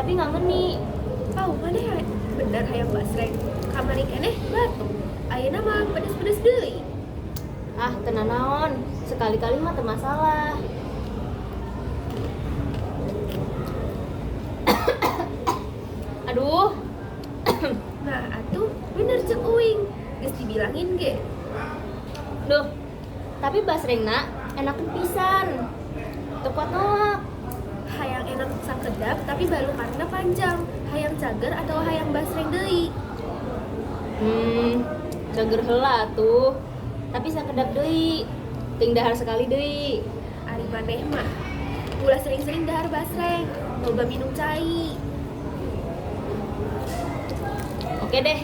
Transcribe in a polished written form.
tapi nggak ngeni. Maneh bener hayang basreng. Kamari keneh batuk. Ayeuna mah pedes-pedes deui. Ah, tenan naon, sekali-kali mah teu masalah. Aduh. Nah, atuh bener cek uing. Geus dibilangin ge. Duh, tapi basrengna enakeun pisan. Teu kuat nolak. Hayang enak sakedap tapi balukarna panjang. Hayang cager atau hayang basreng deui. Cager heula tuh. Tapi sakedap deui. Ting dahar sekali deui. Ari maneh mah ulah sering-sering dahar basreng. Loba minum cai. Oke deh.